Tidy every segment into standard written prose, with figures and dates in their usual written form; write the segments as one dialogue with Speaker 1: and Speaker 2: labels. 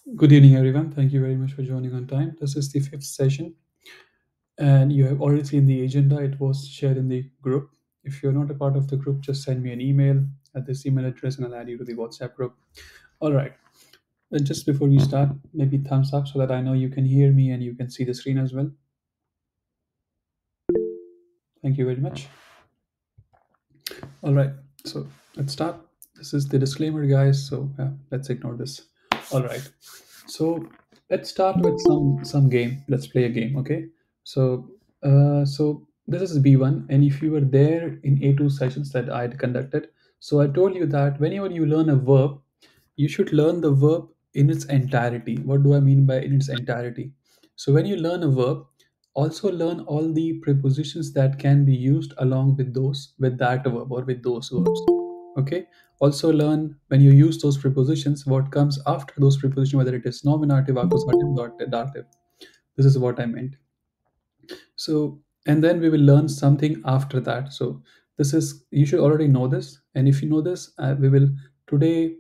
Speaker 1: Good evening, everyone. Thank you very much for joining on time. This is the fifth session, and you have already seen the agenda. It was shared in the group. If you're not a part of the group, just send me an email at this email address and I'll add you to the WhatsApp group. All right. And just before we start, maybe thumbs up so that I know you can hear me and you can see the screen as well. Thank you very much. All right. So let's start. This is the disclaimer, guys. So let's ignore this. All right. So let's start with some game. Let's play a game, okay? So this is B1, and if you were there in A2 sessions that I had conducted, so I told you that whenever you learn a verb, you should learn the verb in its entirety. What do I mean by in its entirety? So when you learn a verb, also learn all the prepositions that can be used along with that verb or with those verbs. Okay. Also learn when you use those prepositions what comes after those prepositions, whether it is nominative, accusative, dative. This is what I meant. So, and then we will learn something after that. So this is, you should already know this, and if you know this, we will today,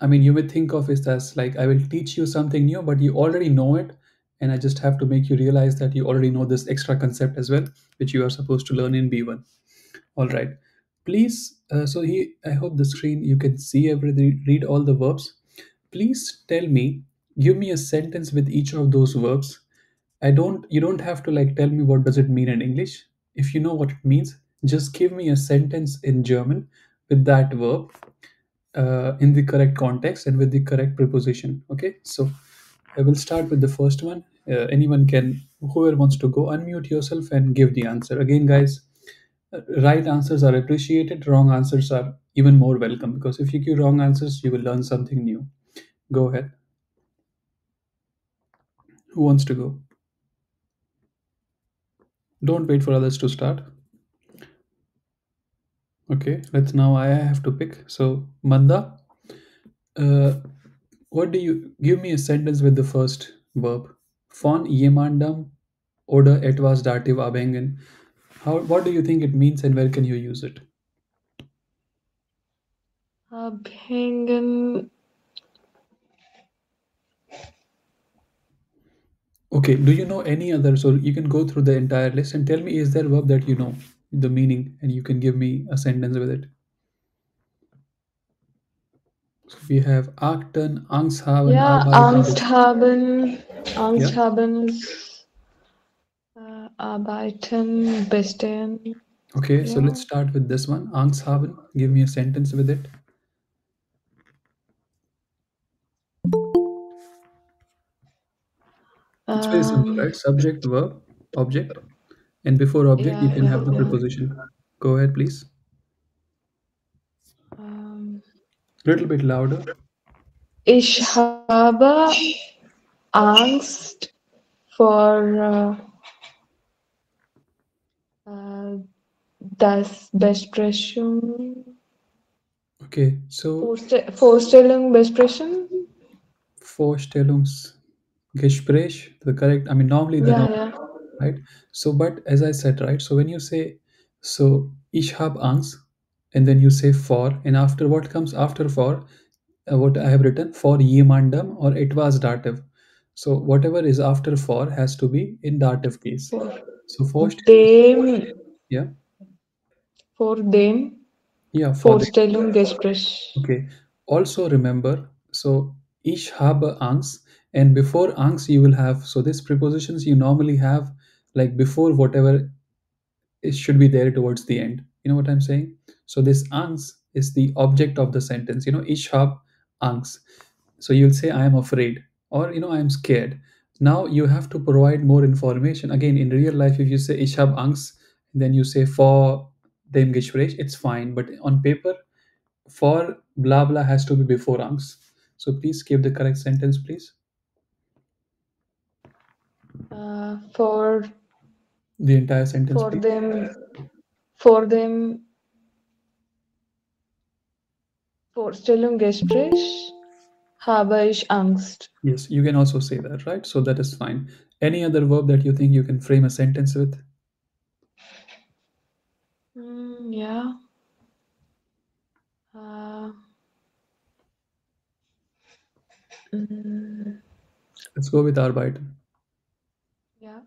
Speaker 1: I mean, you may think of it as like I will teach you something new, but you already know it. And I just have to make you realize that you already know this extra concept as well, which you are supposed to learn in B1. All right. Please, I hope the screen you can see everything, read all the verbs. Please tell me, give me a sentence with each of those verbs. You don't have to like tell me what does it mean in English. If you know what it means, just give me a sentence in German with that verb in the correct context and with the correct preposition. Okay, so I will start with the first one. Anyone can, whoever wants to go, unmute yourself and give the answer. Again, guys, right answers are appreciated, wrong answers are even more welcome because if you give wrong answers, you will learn something new. Go ahead. Who wants to go? Don't wait for others to start. Okay, let's now. I have to pick. So, Manda, uh, what do you give me a sentence with the first verb? Von jemandem oder etwas Dativ abhängen. What do you think it means and where can you use it?
Speaker 2: Abhängen.
Speaker 1: Okay, do you know any other? So you can go through the entire list and tell me, is there a verb that you know the meaning and you can give me a sentence with it? So we have achten, Angst haben,
Speaker 2: Ja,
Speaker 1: arbeiten.
Speaker 2: Angst haben.
Speaker 1: Yeah.
Speaker 2: Angst haben. Arbeiten, bestehen.
Speaker 1: Okay, so let's
Speaker 2: Ja.
Speaker 1: start with this one. Angst haben. Give me a sentence with it. It's very simple, right? Subject, verb, object, and before object you
Speaker 2: Ja,
Speaker 1: can
Speaker 2: ja,
Speaker 1: have the
Speaker 2: ja.
Speaker 1: preposition. Go ahead, please.
Speaker 2: Ähm,
Speaker 1: Little bit louder.
Speaker 2: Ich habe Angst vor das Besprechung.
Speaker 1: Okay, so
Speaker 2: Vorstellung, Besprechung?
Speaker 1: Vorstellungsgespräch, the correct, I mean, normally the
Speaker 2: Ja,
Speaker 1: norm,
Speaker 2: ja.
Speaker 1: right? So, but as I said, right? So when you say, so ich hab Angst, and then you say for, and after what comes after for, what I have written for jemandem or it was dative. So whatever is after for has to be in dative case.
Speaker 2: Vor
Speaker 1: So Vorstellung,
Speaker 2: dem,
Speaker 1: yeah,
Speaker 2: vor dem
Speaker 1: yeah, for the
Speaker 2: Vorstellung, Gespräch.
Speaker 1: okay. Also remember, so ich habe Angst, and before Angst you will have, so these prepositions you normally have like before whatever it should be there towards the end. You know what I'm saying? So this Angst is the object of the sentence. You know, ich habe Angst. So you'll say I am afraid or I am scared. Now you have to provide more information. Again, in real life, if you say ich habe Angst, then you say vor dem Gespräch, it's fine. But on paper, for blah blah has to be before Angst. So please give the correct sentence, please.
Speaker 2: For
Speaker 1: The entire sentence,
Speaker 2: vor
Speaker 1: please.
Speaker 2: dem vor dem Vorstellungsgespräch habe ich Angst.
Speaker 1: Yes, you can also say that, right? So that is fine. Any other verb that you think you can frame a sentence with?
Speaker 2: Ja. Äh, Mm,
Speaker 1: Let's go with arbeiten.
Speaker 2: yeah.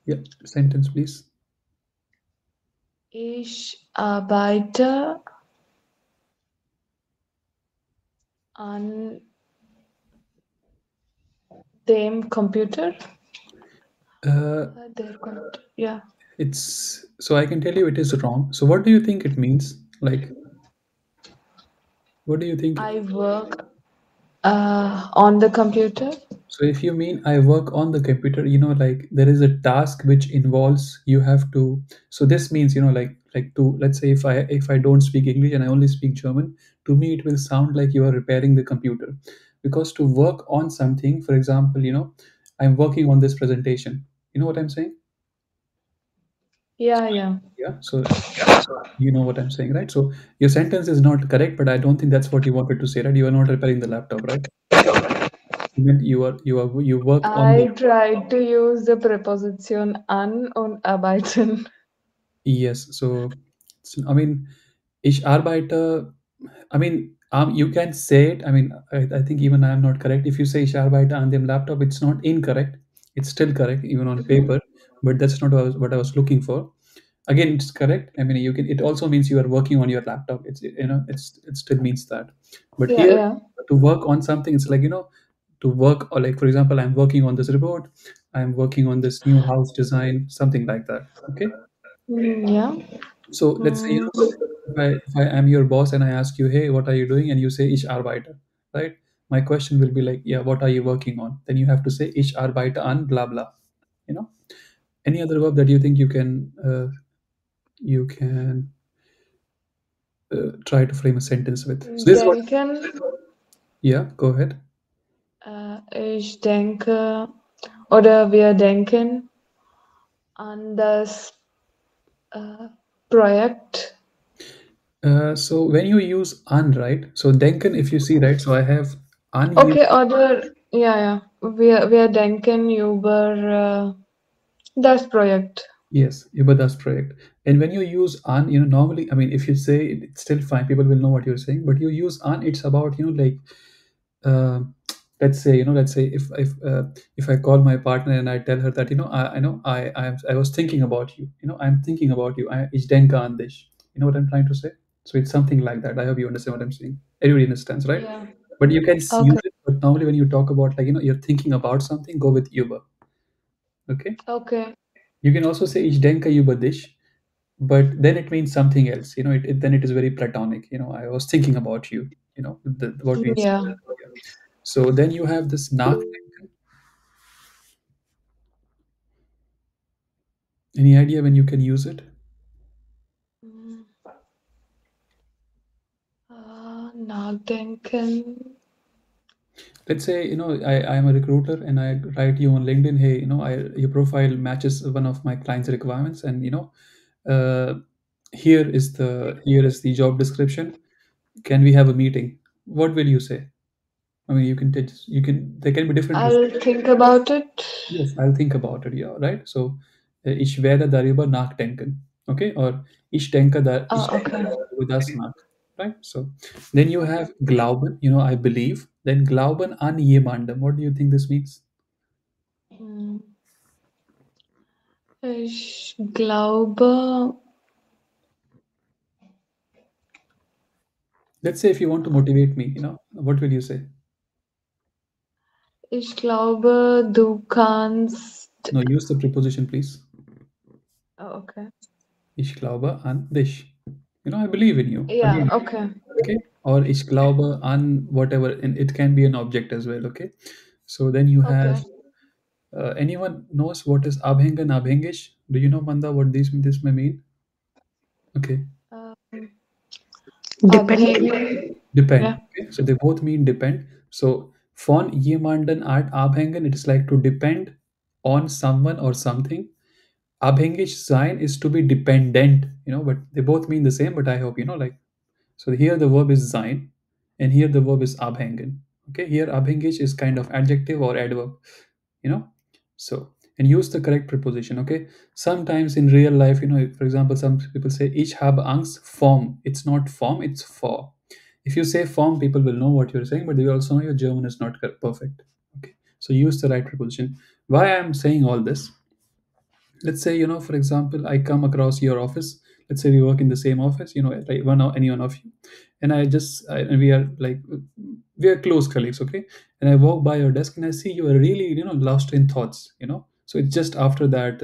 Speaker 1: Yeah, sentence, please.
Speaker 2: Ich arbeite an dem Computer.
Speaker 1: Uh,
Speaker 2: Der Computer. Yeah.
Speaker 1: it's so I can tell you it is wrong. So what do you think it means? Like, what do you think?
Speaker 2: I work on the computer.
Speaker 1: So if you mean I work on the computer, like there is a task which involves you have to. So this means, like to let's say if I don't speak English and I only speak German, to me it will sound like you are repairing the computer, because to work on something, for example, I'm working on this presentation. You know what I'm saying?
Speaker 2: Yeah, yeah.
Speaker 1: Yeah. So you know what I'm saying, right? So your sentence is not correct, but I don't think that's what you wanted to say, right? You are not repairing the laptop, right? You meant you work on the.
Speaker 2: I tried to use the preposition an und arbeiten.
Speaker 1: Yes. So, I mean, ich arbeite. I mean, you can say it. I mean, I think even I am not correct. If you say ich arbeite an dem laptop, it's not incorrect. It's still correct, even on paper. But that's not what I was looking for. Again, it's correct. I mean, you can. It also means you are working on your laptop. It still means that. But
Speaker 2: Yeah,
Speaker 1: here,
Speaker 2: yeah.
Speaker 1: to work on something, it's like to work, or like for example, I'm working on this report. I'm working on this new house design, something like that. Okay.
Speaker 2: Yeah.
Speaker 1: So let's say,
Speaker 2: Mm,
Speaker 1: if I am your boss and I ask you, hey, what are you doing? And you say, ich arbeite, right? My question will be like, yeah, what are you working on? Then you have to say, ich arbeite an blah blah. You know, any other verb that you think you can try to frame a sentence with. So this is what.
Speaker 2: denken.
Speaker 1: Yeah, go ahead.
Speaker 2: Ich denke oder wir denken an das äh, Projekt.
Speaker 1: So when you use an, right? So denken, if you see, right? So I have an you.
Speaker 2: Okay, oder ja, ja. Wir denken über das Projekt.
Speaker 1: Yes, Ibada's project. And when you use an, normally, I mean, if you say it, it's still fine, people will know what you're saying. But you use an, it's about, like, uh, let's say if I call my partner and I tell her that, I know I was thinking about you. I'm thinking about you. Ich denke an dich. You know what I'm trying to say? So it's something like that. I hope you understand what I'm saying. Everybody understands, right?
Speaker 2: Yeah.
Speaker 1: But you can use
Speaker 2: Okay.
Speaker 1: it. But normally, when you talk about, like, you're thinking about something, go with über. Okay.
Speaker 2: Okay.
Speaker 1: You can also say ich denke über dich, but then it means something else. Then it is very platonic. I was thinking about you. What we said
Speaker 2: Yeah.
Speaker 1: earlier. So then you have this nachdenken. Any idea when you can use it?
Speaker 2: Mm, nachdenken.
Speaker 1: Let's say, I am a recruiter and I write you on LinkedIn, hey, your profile matches one of my clients' requirements, and uh, here is the job description. Can we have a meeting? What will you say? I mean, you can there can be different
Speaker 2: I'll
Speaker 1: responses.
Speaker 2: think about it.
Speaker 1: Yes, I'll think about it. Yeah, right. So, ich werde darüber nachdenken. Okay, or ich
Speaker 2: Oh,
Speaker 1: denke
Speaker 2: okay.
Speaker 1: darüber das nach. Right. So, then you have glauben. I believe. Then glauben an jemandem. What do you think this means?
Speaker 2: Mm, ich glaube,
Speaker 1: Let's say if you want to motivate me, what will you say?
Speaker 2: ich glaube, du kannst.
Speaker 1: No, use the preposition, please.
Speaker 2: Oh, okay.
Speaker 1: Ich glaube an dich. I believe in you.
Speaker 2: Yeah,
Speaker 1: Again,
Speaker 2: okay.
Speaker 1: okay. Or ich glaube an whatever, and it can be an object as well. Okay. So then you have.
Speaker 2: Okay.
Speaker 1: Anyone knows what is abhängen, abhängig? Do you know, Manda, what this may mean? Okay,
Speaker 2: Um,
Speaker 3: Depend.
Speaker 2: abhängen.
Speaker 1: depend.
Speaker 2: Yeah.
Speaker 1: Okay, so they both mean depend. So von jemanden art abhängen, it is like to depend on someone or something. Abhängig sein is to be dependent. But they both mean the same. But I hope like. So here the verb is sein, and here the verb is abhängen. Okay, here abhängig is kind of adjective or adverb. you know so, and use the correct preposition. Okay, sometimes in real life, for example, some people say ich habe angst vom. It's not vom, it's for. If you say form, people will know what you're saying, but they will also know your German is not perfect. Okay, so use the right preposition. Why I'm saying all this? Let's say, for example, I come across your office. Let's say we work in the same office, like any one of you, and and we are like, we are close colleagues, okay? And I walk by your desk and I see you are really, lost in thoughts, so it's just after that,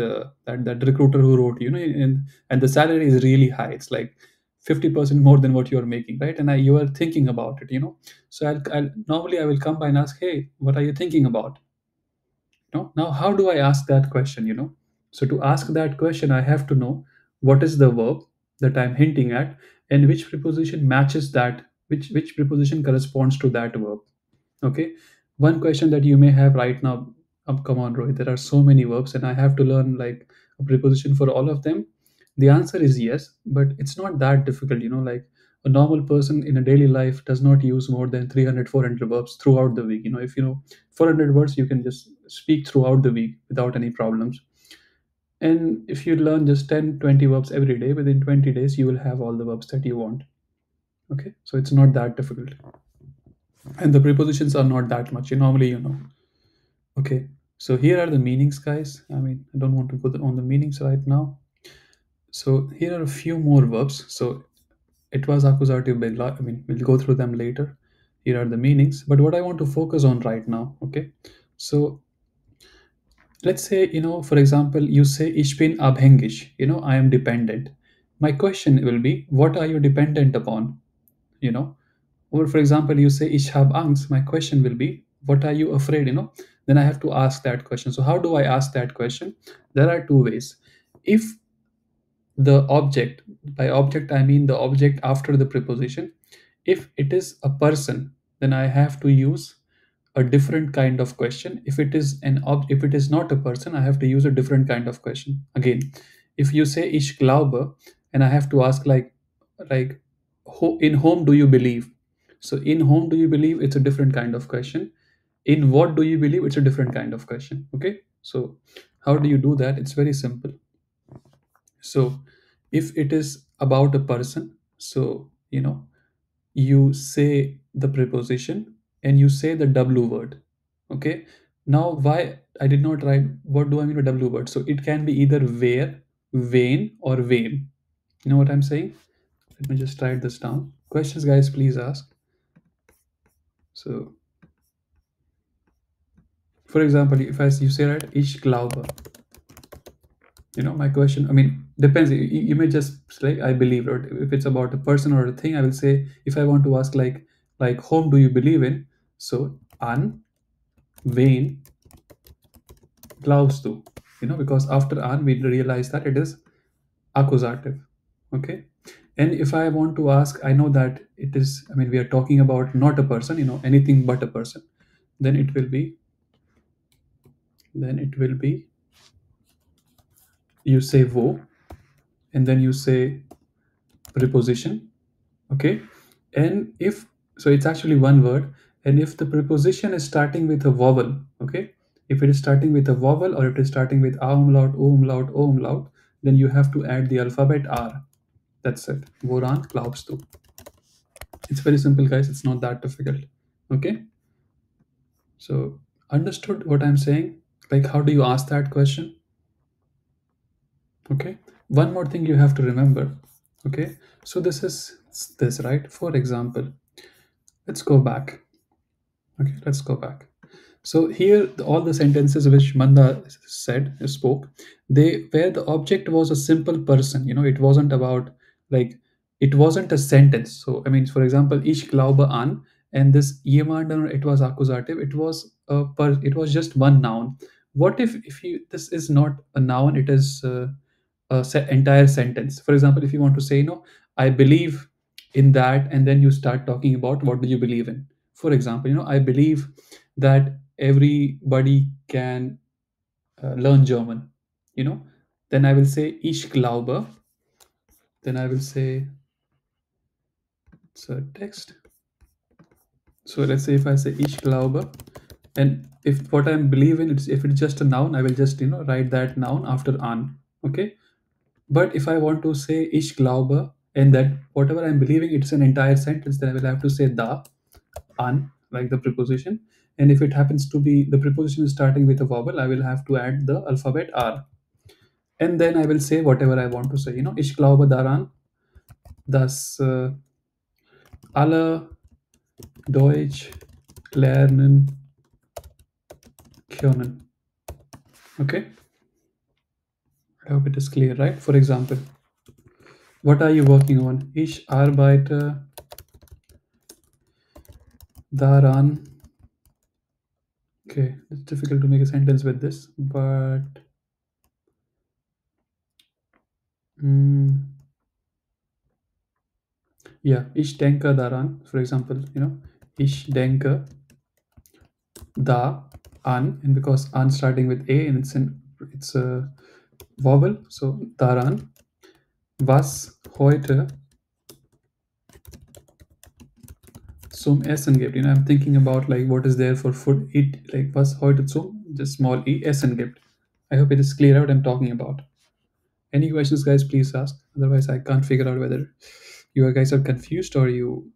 Speaker 1: that recruiter who wrote, and the salary is really high. It's like 50% more than what you are making, right? And you are thinking about it, so I'll normally I will come by and ask, hey, what are you thinking about? Now how do I ask that question? So to ask that question, I have to know what is the verb that I'm hinting at, and which preposition matches that, which preposition corresponds to that verb. Okay, one question that you may have right now, come on, Rohit, there are so many verbs and I have to learn like a preposition for all of them. The answer is yes, but it's not that difficult. Like a normal person in a daily life does not use more than 300, 400 verbs throughout the week. If 400 words, you can just speak throughout the week without any problems. And if you learn just 10, 20 verbs every day, within 20 days you will have all the verbs that you want. Okay, so it's not that difficult, and the prepositions are not that much. Normally, Okay, so here are the meanings, guys. I mean, I don't want to go on the meanings right now. So here are a few more verbs. So it was accusative bella. I mean, we'll go through them later. Here are the meanings, but what I want to focus on right now. Okay, so let's say, for example, you say ich bin abhängig. I am dependent. My question will be, what are you dependent upon? You know, or for example, you say ich habe Angst. My question will be, what are you afraid? Then I have to ask that question. So how do I ask that question? There are two ways. If the object, by object I mean the object after the preposition, if it is a person, then I have to use a different kind of question. If it is if it is not a person, I have to use a different kind of question. Again, if you say ich glaube, and I have to ask like in whom do you believe? So in whom do you believe, it's a different kind of question. In what do you believe, it's a different kind of question. Okay, so how do you do that? It's very simple. So if it is about a person, so you say the preposition and you say the w word. Okay, now why I did not write what do I mean by w word? So it can be either where, vain, or vame. You know what I'm saying? Let me just write this down. Questions, guys, please ask. So for example, if you say, right, ich glaube, my question, I mean, depends. You may just say I believe, or if it's about a person or a thing, I will say, if I want to ask like whom do you believe in, so an wen glaubst du, because after an we realize that it is accusative. Okay, and if I want to ask, I know that it is, I mean, we are talking about not a person, anything but a person, then it will be, you say wo, and then you say preposition. Okay, and if, so it's actually one word, and if the preposition is starting with a vowel, okay, if it is starting with a vowel, or it is starting with a umlaut, o umlaut, o umlaut, then you have to add the alphabet r. That's it. Woran glaubst du? It's very simple, guys. It's not that difficult. Okay, so understood what I'm saying? Like, how do you ask that question? Okay, one more thing you have to remember. Okay, so this is this, right? For example, let's go back. Okay, let's go back. So here, all the sentences which Manda spoke, they where the object was a simple person. It wasn't about like, it wasn't a sentence. So I mean, for example, ich glaube an, and this jemanden, it was accusative. It was just one noun. What if you, this is not a noun? It is entire sentence. For example, if you want to say, I believe in that, and then you start talking about what do you believe in. For example, I believe that everybody can learn German. You know, then I will say ich glaube. Then I will say, it's a text. So let's say if I say ich glaube, and if what I'm believing, if it's just a noun, I will just write that noun after an. Okay, but if I want to say ich glaube, and that whatever I'm believing it's an entire sentence, then I will have to say da, an, like the preposition. And if it happens to be the preposition is starting with a vowel, I will have to add the alphabet R. And then I will say whatever I want to say. Ich glaube daran, dass alle Deutsch lernen können. Okay, I hope it is clear, right? For example, what are you working on? Ich arbeite daran. Okay, it's difficult to make a sentence with this, but mm, yeah, ich denke daran, for example, ich denke da an, and because an starting with a and it's a vowel, so daran, was heute zum Essen gibt. I'm thinking about like what is there for food, eat, like was heute zum, just small e, Essen gibt. I hope it is clear what I'm talking about. Any questions, guys, please ask. Otherwise, I can't figure out whether you guys are confused or you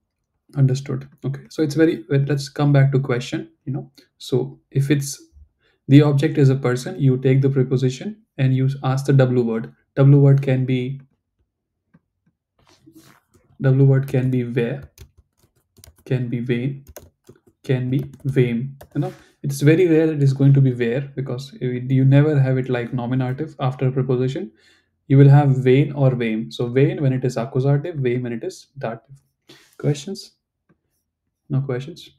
Speaker 1: understood. Okay, so it's very, let's come back to question. So if it's the object is a person, you take the preposition and you ask the W word. W word can be where, can be when, can be whom. It's very rare it is going to be where, because you never have it like nominative after a preposition. You will have when or whom. So when it is accusative, whom when it is dative. Questions? No questions?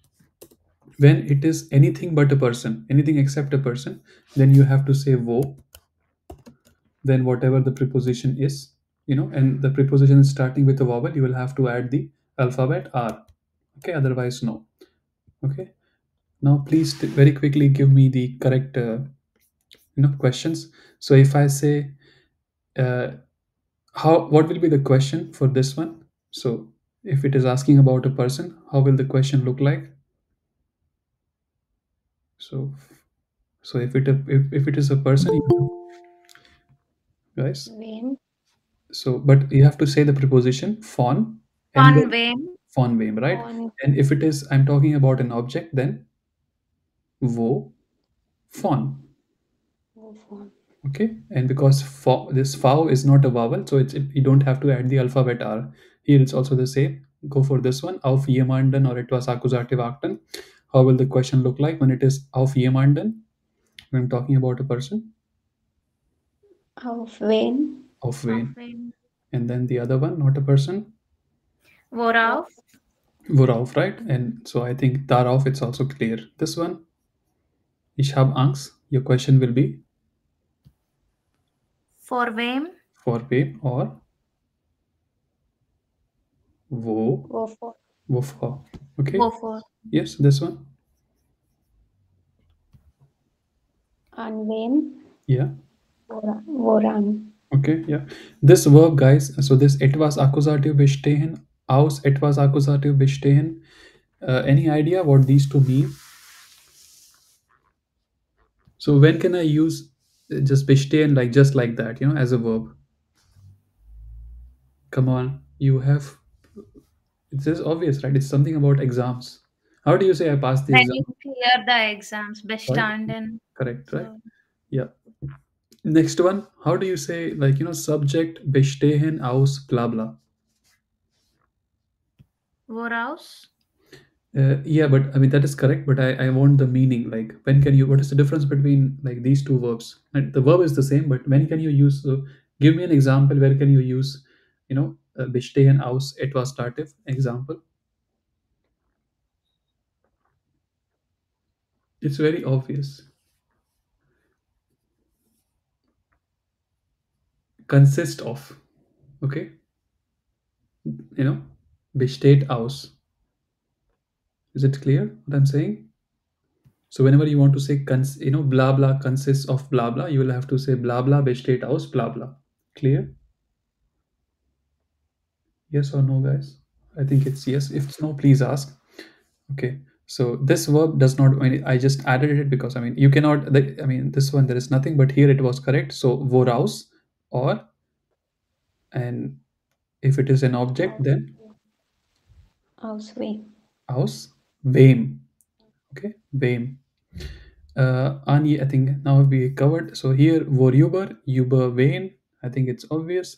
Speaker 1: When it is anything but a person, anything except a person, then you have to say wo, then whatever the preposition is, and the preposition is starting with a vowel, you will have to add the alphabet R. Okay, otherwise no. Okay, now please very quickly give me the correct questions. So if I say uh, what will be the question for this one? So if it is asking about a person, how will the question look like? So if it is a person, guys,
Speaker 3: When.
Speaker 1: so but you have to say the preposition von and
Speaker 4: On
Speaker 1: then
Speaker 4: whom?
Speaker 1: von wem, right?
Speaker 3: On.
Speaker 1: And if it is I'm talking about an object, then wo von.
Speaker 3: On.
Speaker 1: Okay, and because this fau is not a vowel, so you don't have to add the alphabet R. Here it's also the same. Go for this one, auf jemanden or etwas accusative acten. How will the question look like when it is auf jemanden, when I'm talking about a person?
Speaker 3: Auf wen.
Speaker 1: Auf
Speaker 4: Of
Speaker 1: wen.
Speaker 4: whom?
Speaker 1: And then the other one, not a person,
Speaker 4: Worauf?
Speaker 1: worauf, right? And so I think darauf it's also clear. This one, ich habe Angst. Your question will be
Speaker 4: For whom?
Speaker 1: for wem or wo,
Speaker 3: Wovor.
Speaker 1: wovor. Okay,
Speaker 4: Wovor?
Speaker 1: yes, this one,
Speaker 3: An wen.
Speaker 1: yeah.
Speaker 3: Woran.
Speaker 1: Okay, yeah. This verb, guys, so this etwas accusative bestehen, aus etwas accusative bestehen. Any idea what these two mean? So when can I use just bestehen like just like that, as a verb? Come on, you have. It's just obvious, right? It's something about exams. How do you say I passed the
Speaker 4: When
Speaker 1: exam?
Speaker 4: you clear the exams,
Speaker 1: Right?
Speaker 4: bestanden.
Speaker 1: Correct, right?
Speaker 4: So,
Speaker 1: Yeah. Next one, how do you say like subject bestehen aus bla bla?
Speaker 4: woraus?
Speaker 1: Yeah, but I mean that is correct. But I want the meaning. Like when can you? What is the difference between like these two verbs? And the verb is the same, but when can you use? Give me an example. Where can you use? Bestehen aus etwas dative example. It's very obvious. Consist of. Okay, besteht aus. Is it clear what I'm saying? So whenever you want to say blah blah consists of blah blah, you will have to say blah blah besteht aus blah blah. Clear? Yes or no, guys? I think it's yes. If it's no, please ask. Okay. So this verb does not. I just added it because I mean you cannot. I mean this one there is nothing, but here it was correct. So voraus or and If it is an object, then
Speaker 3: Ausweg.
Speaker 1: aus, wem. Okay, wem. Ani, I think now we covered. So here, worüber, über wen. I think it's obvious.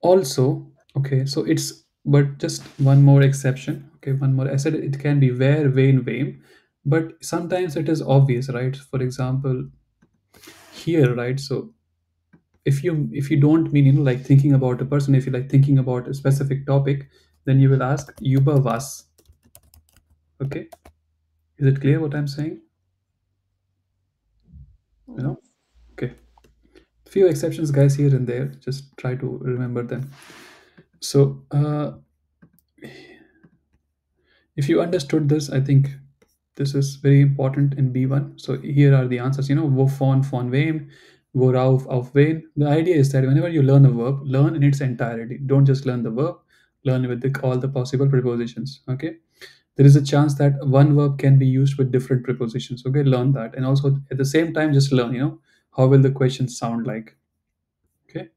Speaker 1: Also, okay, so it's but just one more exception. Okay, one more. I said it can be where, wen, wem, but sometimes it is obvious, right? For example, here, right? So if you don't mean like thinking about a person, if you like thinking about a specific topic, then you will ask über was. Okay, is it clear what I'm saying? You know?
Speaker 3: Yes.
Speaker 1: Okay. Few exceptions, guys, here and there. Just try to remember them. So if you understood this, I think this is very important in B1. So here are the answers. Wovon, von wem, worauf, auf wen. The idea is that whenever you learn a verb, learn in its entirety. Don't just learn the verb, learn with all the possible prepositions. Okay. There is a chance that one verb can be used with different prepositions. Okay, learn that. And also at the same time, just learn, how will the question sound like. Okay.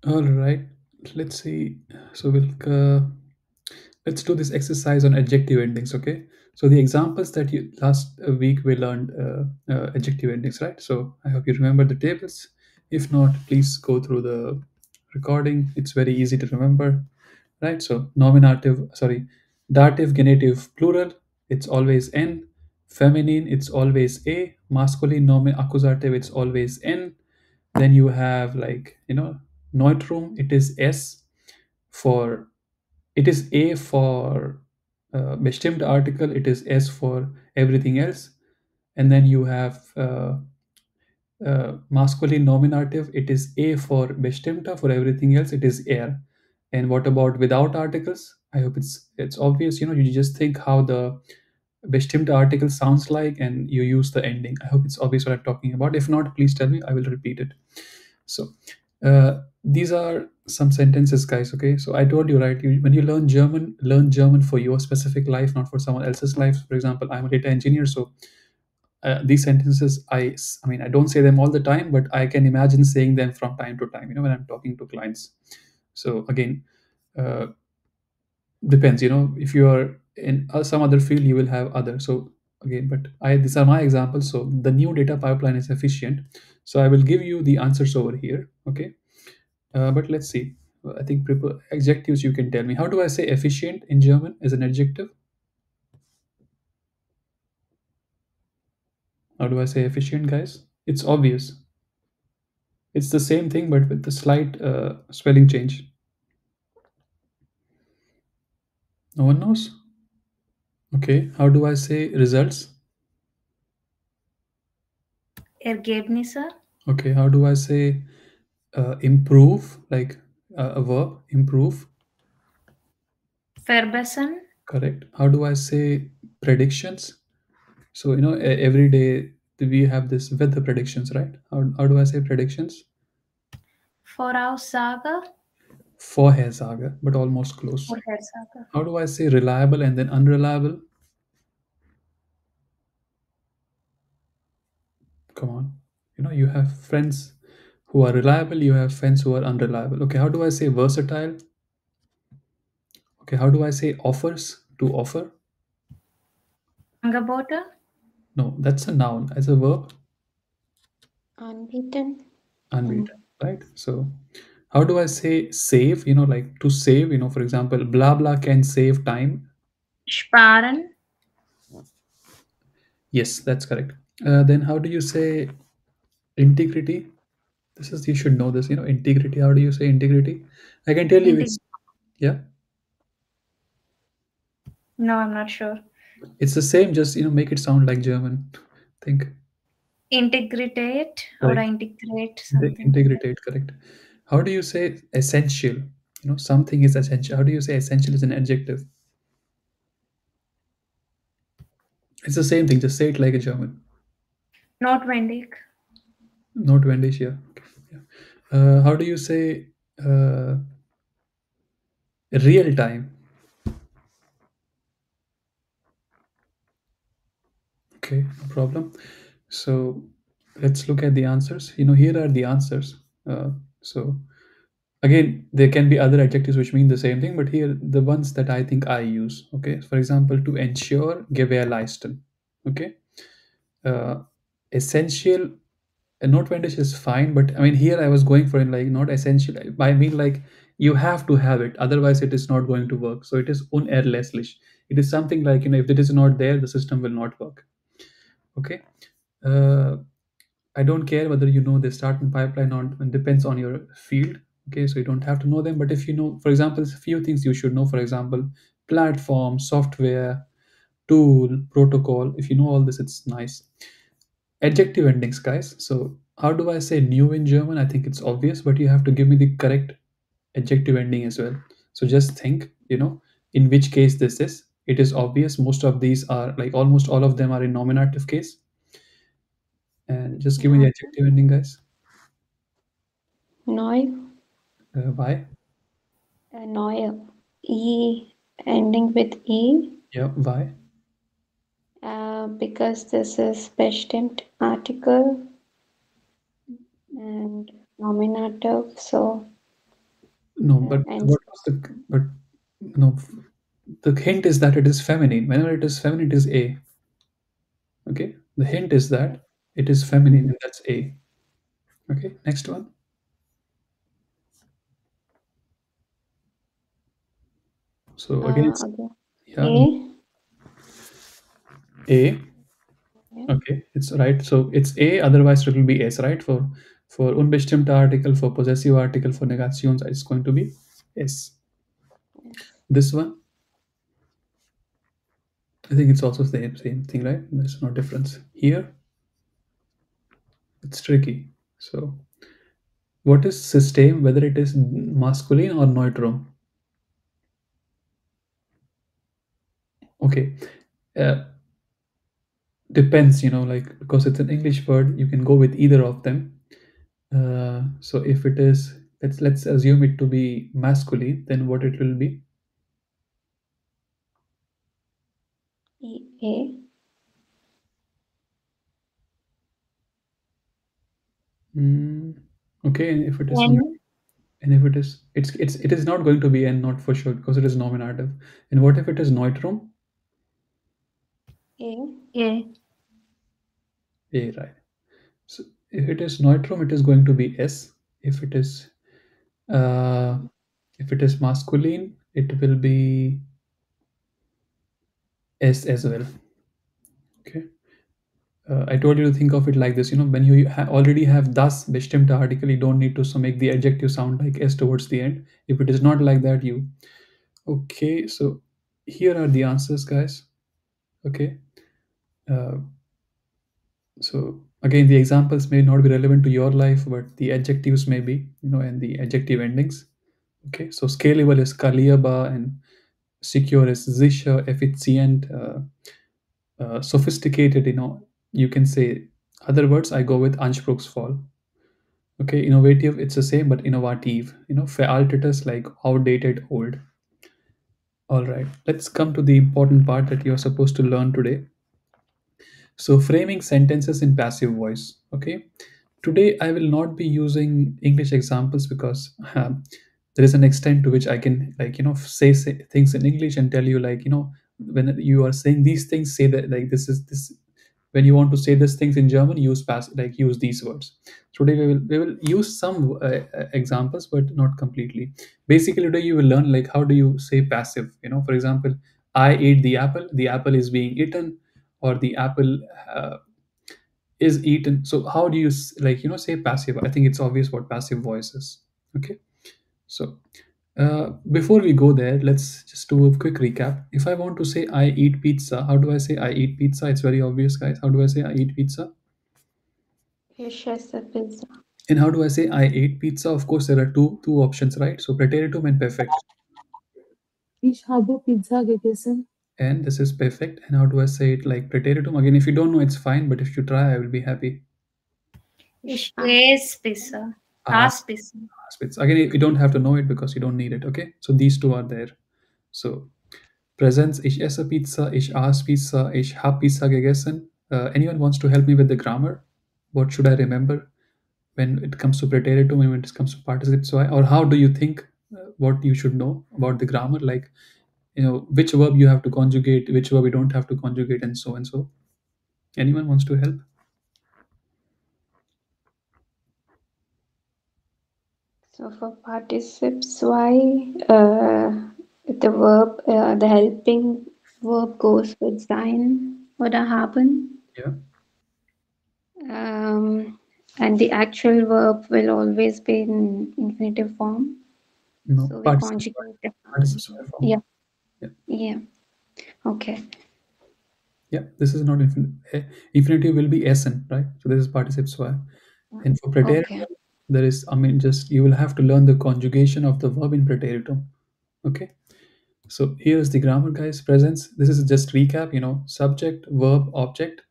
Speaker 1: All right. Let's see. So let's do this exercise on adjective endings. Okay. So the examples that you last week we learned adjective endings, right? So I hope you remember the tables. If not, please go through the recording. It's very easy to remember, right? So nominative, sorry, dative, genitive, plural. It's always n. Feminine, it's always a. Masculine, accusative, it's always n. Then you have like neutrum, it is s. For it is a for bestimmte article, it is s for everything else. And then you have masculine nominative, it is a for bestimmte, for everything else it is er. And what about without articles? I hope it's obvious. You just think how the bestimmte article sounds like and you use the ending. I hope it's obvious what I'm talking about. If not, please tell me, I will repeat it. So these are some sentences, guys. Okay, so I told you, right, when you learn German for your specific life, not for someone else's life. For example, I'm a data engineer, so these sentences, I mean, I don't say them all the time, but I can imagine saying them from time to time, when I'm talking to clients. So again, uh, depends, if you are in some other field, you will have other. So again, but these are my examples. So the new data pipeline is efficient. So I will give you the answers over here. Okay. But let's see. I think adjectives, you can tell me. How do I say efficient in German as an adjective? How do I say efficient, guys? It's obvious. It's the same thing, but with the slight spelling change. No one knows? Okay. How do I say results?
Speaker 4: Ergebnisse.
Speaker 1: Okay. How do I say improve? Like a verb, improve.
Speaker 4: Verbessern.
Speaker 1: Correct. How do I say predictions? So, every day we have this weather predictions, right? How do I say predictions?
Speaker 4: Voraussage.
Speaker 1: Vorhersage, but almost close.
Speaker 4: Vorhersage.
Speaker 1: How do I say reliable and then unreliable? Come on. You have friends who are reliable, you have friends who are unreliable. Okay, how do I say versatile? Okay, how do I say offers, to offer?
Speaker 4: Angebote.
Speaker 1: No, that's a noun. As a verb,
Speaker 3: Anbieten.
Speaker 1: unbeaten, right? So, how do I say save? Like to save, for example, blah blah can save time.
Speaker 4: Sparen.
Speaker 1: Yes, that's correct. Then how do you say integrity? You should know this, integrity. How do you say integrity? I can tell you
Speaker 4: Integ-
Speaker 1: it's, yeah,
Speaker 4: no, I'm not sure.
Speaker 1: it's the same, just, make it sound like German. Think.
Speaker 4: Integritate or
Speaker 1: Correct.
Speaker 4: integrate, something like that.
Speaker 1: Integrate, correct. How do you say essential? Something is essential. How do you say essential is an adjective? It's the same thing, just say it like a German.
Speaker 4: Notwendig.
Speaker 1: Notwendig, yeah. Okay, yeah. How do you say uh, real time? Okay, no problem. So let's look at the answers. Here are the answers. So Again, there can be other adjectives which mean the same thing, but here the ones that I think I use. Okay, for example, to ensure, gewährleisten. Okay, uh, essential, notwendig is fine, but I mean here I was going for in like not essential. I mean like you have to have it, otherwise it is not going to work. So it is unerlässlich. It is something like, if it is not there, the system will not work. Okay. Uh, I don't care whether you know the start and pipeline or it depends on your field. Okay, so you don't have to know them, but if you know, for example, a few things you should know. For example, platform, software, tool, protocol. If you know all this, it's nice. Adjective endings, guys. So how do I say new in German? I think it's obvious, but you have to give me the correct adjective ending as well. So just think, in which case this is. It is obvious. Most of these are like almost all of them are in nominative case. And just give me the
Speaker 3: Neu.
Speaker 1: adjective ending, guys.
Speaker 3: Neu.
Speaker 1: Why?
Speaker 3: Neue. E ending with E.
Speaker 1: Yeah, why?
Speaker 3: Because this is bestimmt article and nominative, so
Speaker 1: No, but
Speaker 3: and
Speaker 1: what was the but no? The hint is that it is feminine. Whenever it is feminine, it is a. Okay. The hint is that it is feminine, and that's a. Okay. Next one. So again, it's
Speaker 3: okay.
Speaker 1: yeah,
Speaker 3: A.
Speaker 1: a.
Speaker 3: Yeah.
Speaker 1: Okay, it's right. So it's a. Otherwise, it will be s, right? For unbestimmte article, for possessive article, for negations, it's going to be s.
Speaker 3: Yes.
Speaker 1: This one, I think it's also the same thing, right? There's no difference here. It's tricky. So what is system, whether it is masculine or neutrum? Okay. Uh, Depends, like because it's an English word, you can go with either of them. So if it is, let's assume it to be masculine, then what it will be?
Speaker 3: E. A.
Speaker 1: Mm, okay, and if it is
Speaker 3: N.
Speaker 1: and if it is it is not going to be n, not for sure, because it is nominative. And what if it is neutrum?
Speaker 3: A.
Speaker 4: A.
Speaker 1: A, right. So if it is neutrum, it is going to be s. If it is uh, if it is masculine, it will be s as well. Okay. I told you to think of it like this. When you already have das bestimmte article, you don't need to make the adjective sound like s towards the end. If it is not like that, you okay. So here are the answers, guys. Okay. Uh, so again, the examples may not be relevant to your life, but the adjectives may be, and the adjective endings. Okay. So scalable is skalierbar and secure is sicher, effizient, sophisticated. You can say other words. I go with anspruchsvoll. Okay, innovative, it's the same, but innovative. Veraltetes, like outdated, old. All right, let's come to the important part that you're supposed to learn today. So, framing sentences in passive voice. Okay, today I will not be using English examples because there is an extent to which I can, like, say things in English and tell you, like, when you are saying these things, say that, like, this is this. When you want to say these things in German, use these words. Today we will use some examples, but not completely. Basically, today you will learn like how do you say passive. For example, I ate the apple. The apple is being eaten, or the apple uh, is eaten. So how do you say passive? I think it's obvious what passive voice is. Okay, so before we go there, let's just do a quick recap. If I want to say I eat pizza, how do I say I eat pizza? It's very obvious, guys. How do I say I eat pizza?
Speaker 3: Ich esse Pizza.
Speaker 1: And how do I say I ate pizza? Of course, there are two options, right? So preteritum and perfect.
Speaker 5: Ich habe Pizza gegessen.
Speaker 1: And this is perfect. And how do I say it like preteritum? Again, if you don't know, it's fine. But if you try, I will be happy.
Speaker 4: Ich
Speaker 3: Ich aß
Speaker 4: esse Pizza.
Speaker 1: Ask,
Speaker 4: Ask Pizza.
Speaker 1: ask. Again, you don't have to know it because you don't need it. Okay. So these two are there. So presents, ich esse Pizza, ich aß Pizza, ich hab Pizza gegessen. Anyone wants to help me with the grammar? What should I remember? when it comes to preteritum and when it comes to participes why, or how do you think what you should know about the grammar, like which verb you have to conjugate, which verb you don't have to conjugate, and so and so. Anyone wants to help?
Speaker 3: So for participes, why the helping verb goes with sein oder haben,
Speaker 1: Yeah.
Speaker 3: and the actual verb will always be in infinitive form.
Speaker 1: No,
Speaker 3: So we
Speaker 1: participes
Speaker 3: conjugate the
Speaker 1: participes form.
Speaker 3: yeah,
Speaker 1: Yeah.
Speaker 3: yeah. Okay.
Speaker 1: Yeah, this is not infinitive will be SN, right? So this is participes why. And for preteritum,
Speaker 3: Okay.
Speaker 1: there is, I mean, just you will have to learn the conjugation of the verb in preteritum. Okay. So here's the grammar, guys. Presence. This is just recap. Subject, verb, object,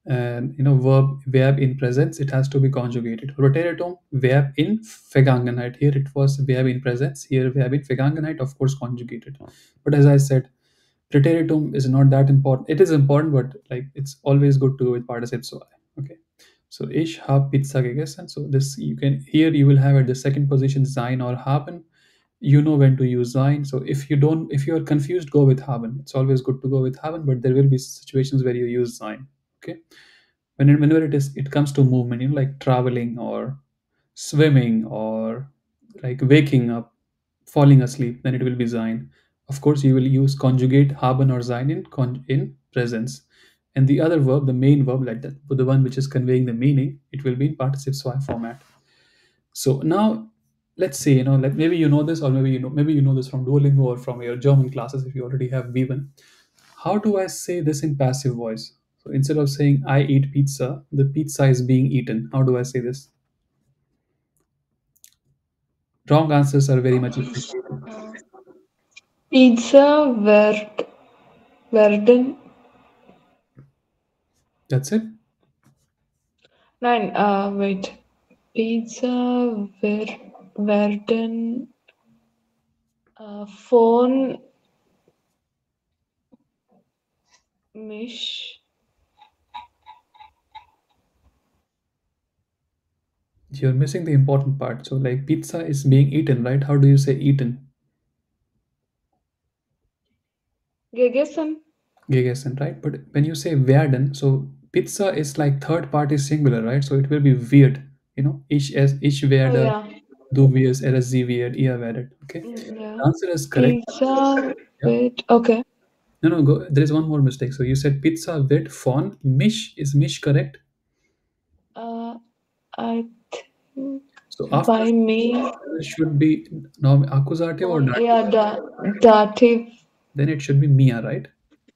Speaker 1: and verb in presence. It has to be conjugated. Preteritum, verb in Vergangenheit. Here it was verb in presence. Here verb in Vergangenheit, of course, conjugated. But as I said, preteritum is not that important. It is important, but like it's always good to go with participes. So okay. So ich habe Pizza gegessen. So this you can here you will have at the second position sein or haben. You know when to use sein. So if you are confused, go with haben. It's always good to go with haben, but there will be situations where you use sein. Okay. Whenever it comes to movement, like traveling or swimming or like waking up, falling asleep, then it will be sein. Of course, you will use conjugate haben or sein in presence. And the other verb, the main verb, like that, the one which is conveying the meaning, it will be in participe soi format. So now let's say, maybe you know this, or maybe you know this from Duolingo or from your German classes if you already have B1. How do I say this in passive voice? So instead of saying I eat pizza, the pizza is being eaten. How do I say this? Wrong answers are very much appreciated.
Speaker 2: Pizza Werden.
Speaker 1: That's it.
Speaker 2: Nein, wait. Pizza Werden. Phone mich.
Speaker 1: You're missing the important part. So like pizza is being eaten, right? How do you say eaten?
Speaker 2: Gegessen.
Speaker 1: Gegessen, right? But when you say werden, so pizza is like third party singular, right? So it will be weird. Ich
Speaker 2: Oh
Speaker 1: werde,
Speaker 2: yeah.
Speaker 1: du wirst, sie wird, ihr werdet. Okay.
Speaker 2: Yeah.
Speaker 1: The answer is correct.
Speaker 2: Pizza
Speaker 1: Yeah.
Speaker 2: with okay.
Speaker 1: No, go. There is one more mistake. So you said pizza wird von mich. Is mich correct?
Speaker 2: I think
Speaker 1: So after
Speaker 2: by me.
Speaker 1: there should be no accusative or dative.
Speaker 2: Yeah, dative
Speaker 1: Then it should be Mia, right?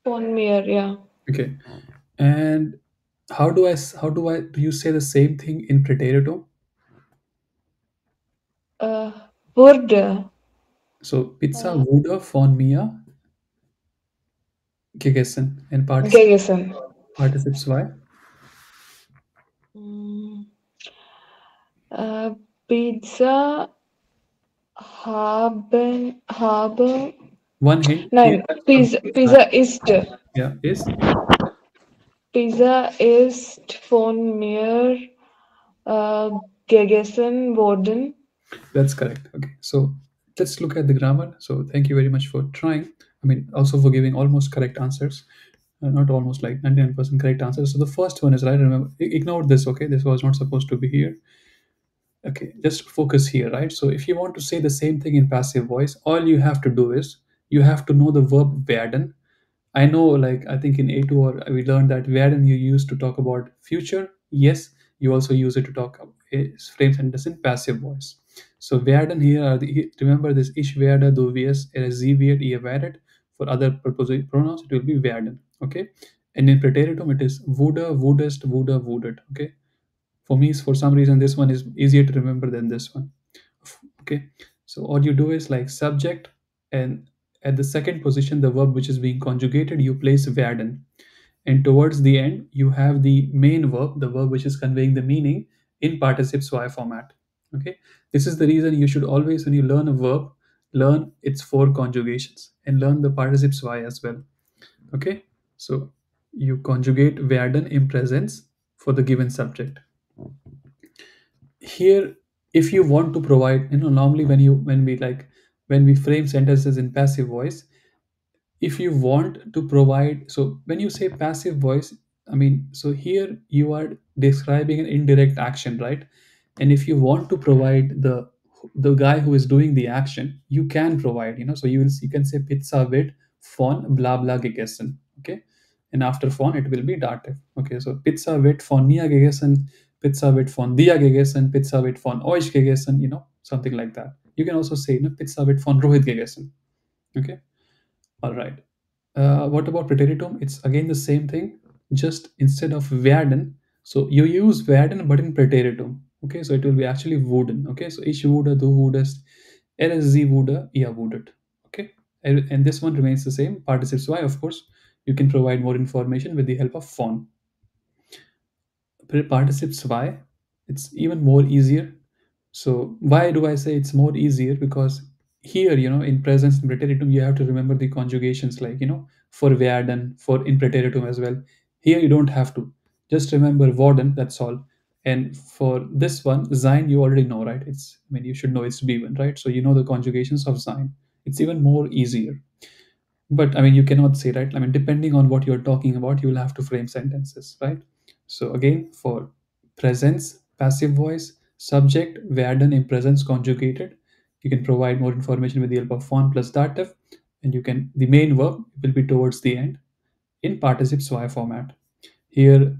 Speaker 2: von mir. Yeah.
Speaker 1: Okay. And do you say the same thing in preteritum?
Speaker 2: Wurde.
Speaker 1: So pizza wurde von mir gegessen and
Speaker 2: Gegessen.
Speaker 1: participes why?
Speaker 2: Pizza habe.
Speaker 1: One hint.
Speaker 2: Nein, Pizza ist.
Speaker 1: Yeah, is
Speaker 2: Pizza ist von mir gegessen worden.
Speaker 1: that's correct. Okay, so let's look at the grammar. So thank you very much for trying. I mean, also for giving almost correct answers. Not almost, like 99% correct answers. So the first one is right. Remember, ignore this. Okay, this was not supposed to be here. Okay, just focus here, right? So if you want to say the same thing in passive voice, all you have to do is you have to know the verb werden. I know, like, I think in A2 or we learned that werden you use to talk about future. Yes, you also use it to talk frame sentence in passive voice. So werden here are remember this ich werde, du wirst, sie wird, ihr werdet. For other pronouns, it will be werden. Okay, and in preteritum it is wurde, wurdest, wurde, wurdet. Okay, for me, for some reason, this one is easier to remember than this one. Okay, so all you do is like subject, and at the second position, the verb which is being conjugated, you place werden. And towards the end, you have the main verb, the verb which is conveying the meaning in participe soi format. Okay, this is the reason you should always, when you learn a verb, learn its four conjugations and learn the participe soi as well. Okay, so you conjugate werden in presence for the given subject. here, if you want to provide, normally when we frame sentences in passive voice, if you want to provide, so when you say passive voice, I mean, so here you are describing an indirect action, right? And if you want to provide the guy who is doing the action, you can provide, so you can say pizza wird von bla bla gegessen, okay? And after von it will be dative, okay? So pizza wird von mir gegessen, pizza wird von dir gegessen, pizza wird von euch gegessen, something like that. You can also say, pizza wird von Rohit gegessen, okay? All right. What about preteritum? It's again the same thing, just instead of werden. So you use werden, but in preteritum. Okay, so it will be actually wooden. Okay, so ich wurde, du wurdest, er es sie wurde, ihr wurdet. Okay, and this one remains the same. Participes y, of course, you can provide more information with the help of von. Participes y, it's even more easier. So why do I say it's more easier? Because here, in presence in preteritum, you have to remember the conjugations, like, for werden, for in preteritum as well. Here you don't have to. Just remember worden, that's all. And for this one, sein, you already know, right? You should know it's B1, right? So you know the conjugations of sein. It's even more easier. But you cannot say, right? Depending on what you're talking about, you will have to frame sentences, right? So again, for presence, passive voice, subject, werden in presence conjugated, you can provide more information with the help of von plus dative, and the main verb will be towards the end in participes y format. Here,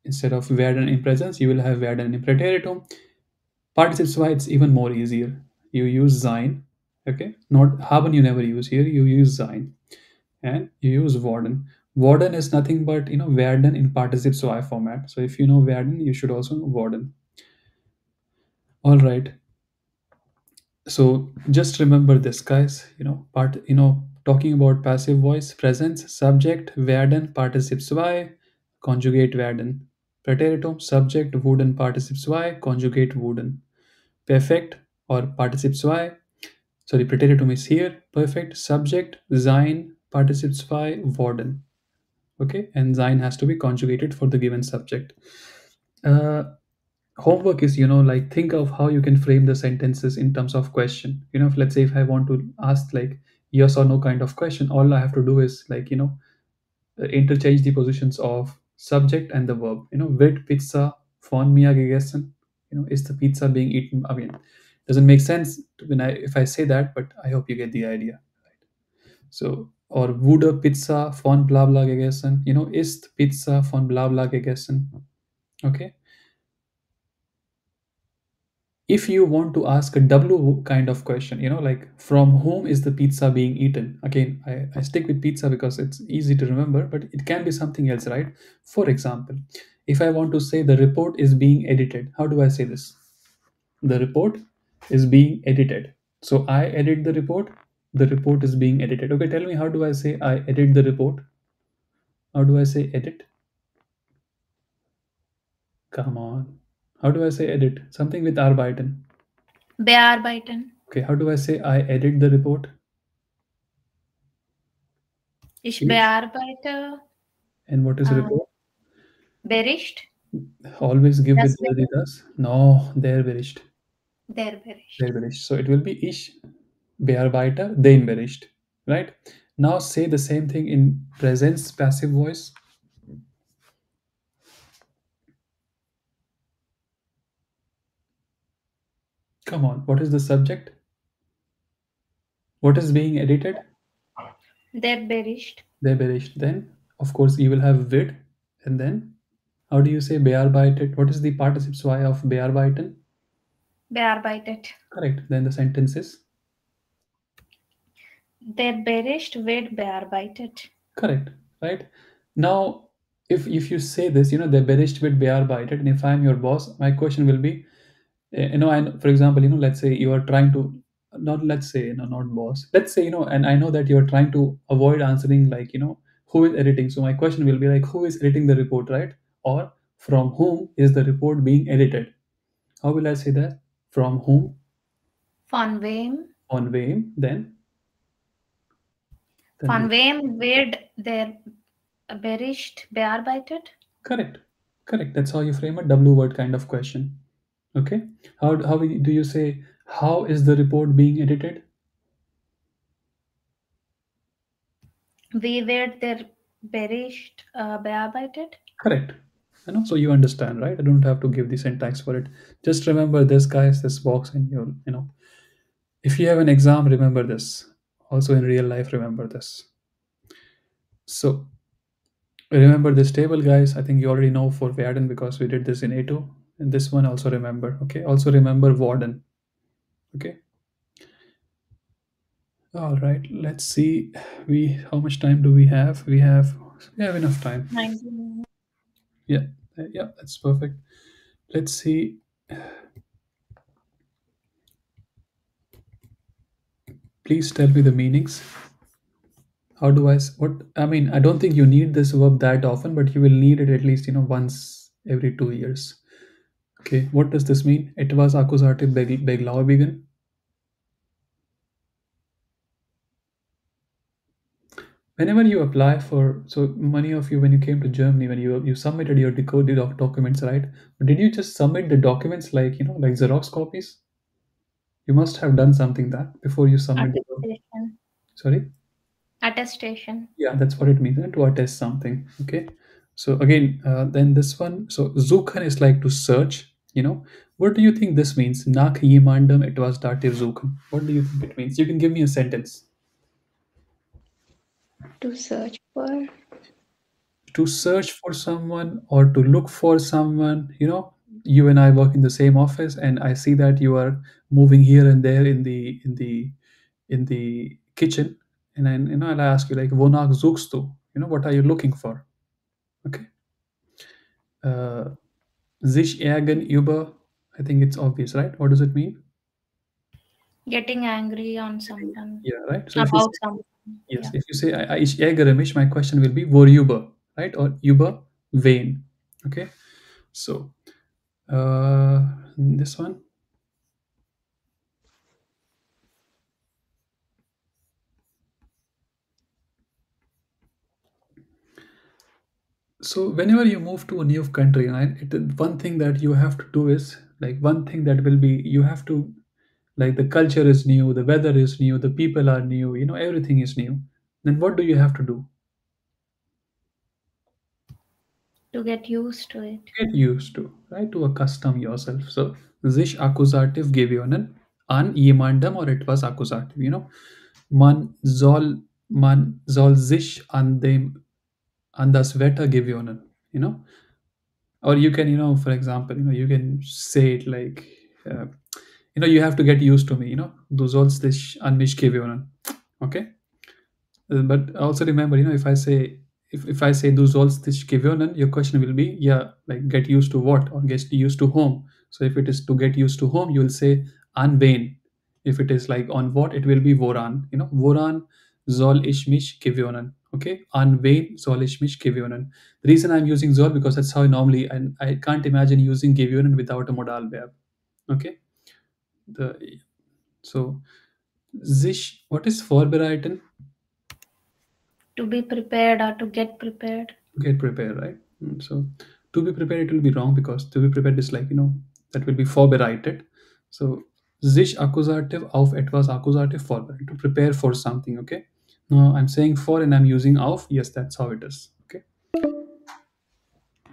Speaker 1: instead of werden in presence, you will have werden in preteritum. Participes y, it's even more easier. You use sein, okay? Not haben, you never use here, you use sein. And you use worden. Worden is nothing but werden in participes y format. So if you know werden, you should also know worden. All right. So just remember this, guys. Talking about passive voice, presence, subject, werden, participes y, conjugate werden. Preteritum, subject, wooden, participes y, conjugate wooden. Perfect or participes y. Sorry, preteritum is here. Perfect, subject, sein, participes y, worden. Okay, and sein has to be conjugated for the given subject. uh, Homework is, like, think of how you can frame the sentences in terms of question. Let's say if I want to ask like yes or no kind of question, all I have to do is, like, interchange the positions of subject and the verb. Wird pizza von mir gegessen? Is the pizza being eaten? Doesn't make sense if I say that, but I hope you get the idea. So, or wurde Pizza von bla bla gegessen? Ist Pizza von bla bla gegessen? Okay. If you want to ask a W kind of question, like from whom is the pizza being eaten? Again, I stick with pizza because it's easy to remember, but it can be something else, right? For example, if I want to say the report is being edited, how do I say this? The report is being edited. So I edit the report is being edited. Okay, tell me, how do I say I edit the report? How do I say edit? Come on. How do I say edit? Something with arbeiten.
Speaker 4: Bearbeiten.
Speaker 1: Okay, how do I say I edit the report?
Speaker 4: Ich
Speaker 1: Please.
Speaker 4: bearbeite
Speaker 1: And what is report?
Speaker 4: Bericht.
Speaker 1: Always give
Speaker 4: Das
Speaker 1: with the das. No, der Bericht.
Speaker 4: Der Bericht.
Speaker 1: Der Bericht. So it will be ich bearbeite den Bericht. Right? Now say the same thing in presence passive voice. Come on, what is the subject? What is being edited?
Speaker 4: Der Bericht.
Speaker 1: Der Bericht. Then, of course, you will have wird. And then, how do you say bearbeitet? What is the participes y of bearbeiten?
Speaker 4: Bearbeitet.
Speaker 1: Correct. Then the sentence is?
Speaker 4: Der Bericht wird bearbeitet.
Speaker 1: Correct. Right? Now, if you say this, der Bericht wird bearbeitet, and if I'm your boss, my question will be, for example, let's say you are trying to, not let's say, not boss. Let's say, and I know that you are trying to avoid answering like, who is editing. So my question will be like, who is editing the report, right? Or from whom is the report being edited? How will I say that? From whom?
Speaker 4: Von wem?
Speaker 1: On whom? Then
Speaker 4: Von wem wird der Bericht bearbeitet?
Speaker 1: Correct. That's how you frame a W word kind of question. Okay. How do you say how is the report being edited?
Speaker 4: Wie wird der Bericht bearbeitet?
Speaker 1: Correct. So you understand, right? I don't have to give the syntax for it. Just remember this, guys, this box, and you'll. If you have an exam, remember this. Also in real life, remember this. So remember this table, guys. I think you already know for Werden because we did this in A2. And this one also remember. Okay. Also remember Worden. Okay. All right. Let's see. How much time do we have? We have enough time.
Speaker 4: 19.
Speaker 1: Yeah. Yeah, that's perfect. Let's see. Please tell me the meanings. How do what I mean, I don't think you need this verb that often, but you will need it at least, once every 2 years. Okay, what does this mean? It was accusative beglaubigen. Whenever you apply for, so many of you, when you came to Germany, when you submitted your decoded documents, right? But did you just submit the documents like, like Xerox copies? You must have done something that before you submit the
Speaker 4: Attestation.
Speaker 1: sorry.
Speaker 4: Attestation.
Speaker 1: Yeah, that's what it means, to attest something. Okay. So again, then this one, so suchen is like to search. What do you think this means? Nach jemandem etwas dativ suchen. What do you think it means? You can give me a sentence.
Speaker 3: To search for.
Speaker 1: To search for someone or to look for someone. You and I work in the same office, and I see that you are moving here and there in the kitchen, and then I'll ask you like, wonach suchst du? What are you looking for? Okay. Uh, sich ärgern über, I think it's obvious, right? What does it mean?
Speaker 4: Getting angry on someone.
Speaker 1: Yeah, right. So if you
Speaker 4: About
Speaker 1: say,
Speaker 4: something.
Speaker 1: yes,
Speaker 4: Yeah.
Speaker 1: if you say ich ärgere mich, my question will be worüber, right? Or über wen. Okay. So this one. So whenever you move to a new country, right, one thing that you have to do is like one thing that will be you have to like the culture is new, the weather is new, the people are new, everything is new. Then what do you have to do?
Speaker 4: To get used to it.
Speaker 1: Get used to, right? To accustom yourself. So sich accusative gewöhnen an jemandem or it was accusative. Man soll sich an das Wetter gewöhnen. Or you can, for example, you can say it like, uh, you have to get used to me. Du sollst dich an mich gewöhnen. Okay. But also remember, if I say du sollst dich gewöhnen, your question will be, yeah, like get used to what or get used to whom. So if it is to get used to whom, you will say an wen. If it is like on what, it will be woran. Woran soll ich mich gewöhnen. Okay, an wen soll ich mich gewöhnen. The reason I'm using soll because that's how I normally, and I can't imagine using gewöhnen without a modal verb. Okay, the so sich. What is vorbereiten?
Speaker 4: To be prepared or to get prepared.
Speaker 1: Get prepared, right? So to be prepared, it will be wrong because to be prepared is like, that will be vorbereitet. So sich accusative auf etwas accusative vorbereitet, to prepare for something. Okay. Now I'm saying for and I'm using auf. Yes, that's how it is. Okay.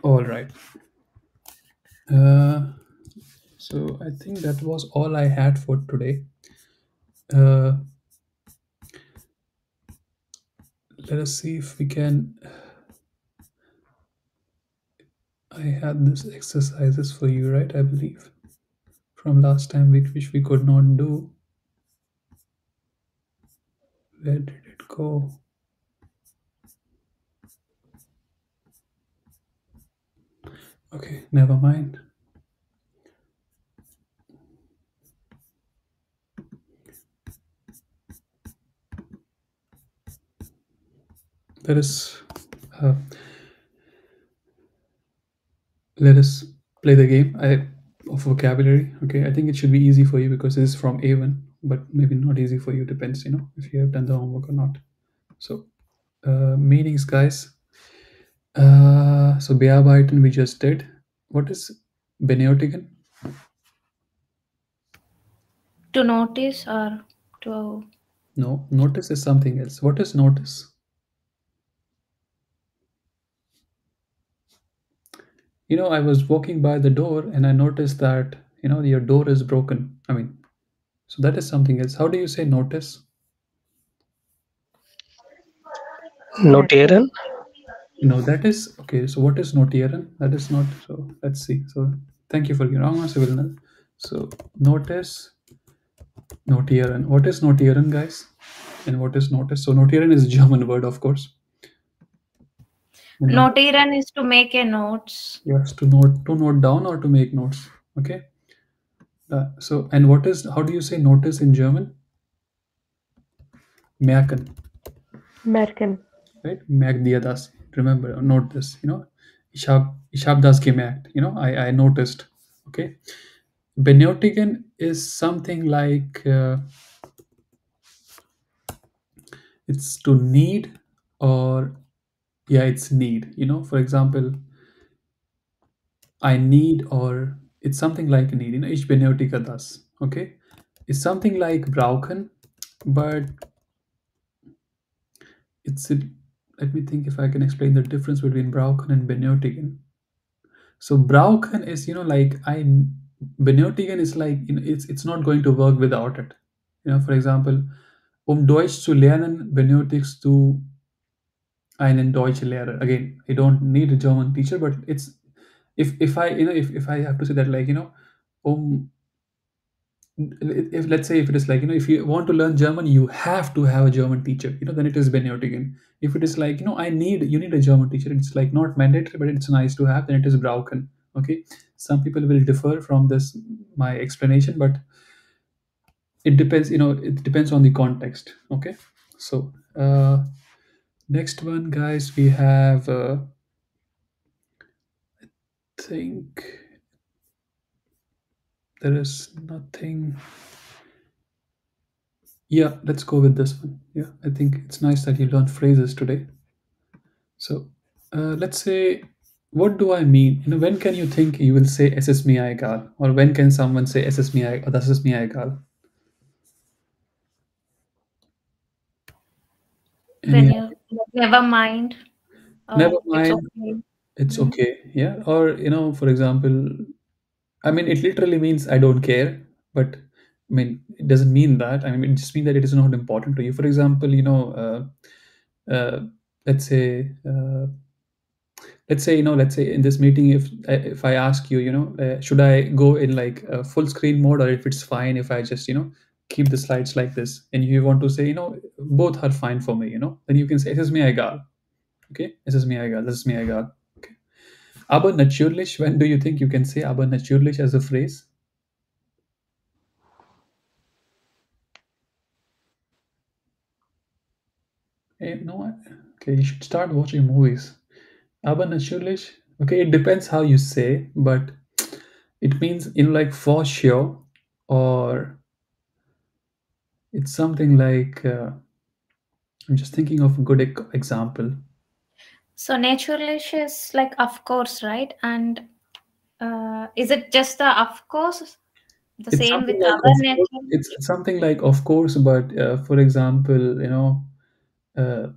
Speaker 1: All right. So I think that was all I had for today. Let us see if we can. I had this exercises for you, right? I believe from last time, which we could not do. Where did it go? Okay, never mind. Let us uh, let us play the game of vocabulary. Okay, I think it should be easy for you because this is from A1, but maybe not easy for you. Depends, if you have done the homework or not. So meanings, guys. So bearbeiten we just did. What is benötigen?
Speaker 4: To notice or to.
Speaker 1: No, notice is something else. What is notice? I was walking by the door and I noticed that, your door is broken. So that is something else. How do you say notice?
Speaker 6: Notieren.
Speaker 1: That is okay. So what is notieren? That is not. So let's see. So thank you for your wrong answer, Vilna. So notice, notieren. What is notieren, guys? And what is notice? So notieren is a German word, of course. And
Speaker 4: Notieren is to make a notes.
Speaker 1: yes, to note down or to make notes. Okay. So and what is? How do you say notice in German? Merken.
Speaker 5: Merken.
Speaker 1: Right? Merk dir das. Remember, note this. Ich hab das gemerkt. I noticed. Okay. Benötigen is something like it's to need or yeah, it's need. For example, I need or it's something like need. Ich benötige das. Okay. It's something like brauchen, but let me think if I can explain the difference between brauchen and benötigen. So brauchen is like benötigen is like it's not going to work without it. For example, Deutsch zu lernen benötigst du einen Deutschlehrer. Again, I don't need a German teacher, but it's if I if I have to say that like if let's say if it is like if you want to learn German, you have to have a German teacher. Then it is benötigen. If it is like you need a German teacher, it's like not mandatory, but it's nice to have. Then it is brauchen. Okay, some people will differ from this my explanation, but it depends. It depends on the context. Okay, so next one, guys, we have. Think there is nothing. Yeah, let's go with this one. Yeah, I think it's nice that you learned phrases today. So let's say, what do I mean? When can you think you will say "es ist mir egal," or when can someone say "es ist mir or das ist mir egal"?
Speaker 4: When
Speaker 1: Any
Speaker 4: you never mind
Speaker 1: never
Speaker 4: or it's
Speaker 1: mind,
Speaker 4: okay.
Speaker 1: it's
Speaker 4: Mhm.
Speaker 1: okay. Yeah, or for example, it literally means I don't care, but it doesn't mean that. It just means that it is not important to you. For example, uh, let's say, let's say in this meeting, if I ask you, should I go in like full screen mode, or if it's fine if I just keep the slides like this, and you want to say, both are fine for me, then you can say, es ist mir egal. Okay, es ist mir egal. Das ist mir egal. Okay. Aber natürlich, when do you think you can say aber natürlich as a phrase? No, okay, you should start watching movies. Aber natürlich, okay, it depends how you say, but it means like for sure, or it's something like I'm just thinking of a good example.
Speaker 4: So naturalish is like of course, right? And is it just the of course? The
Speaker 1: It's
Speaker 4: same
Speaker 1: something
Speaker 4: with
Speaker 1: like
Speaker 4: other
Speaker 1: of course.
Speaker 4: naturalish?
Speaker 1: It's something like of course, but for example, uh,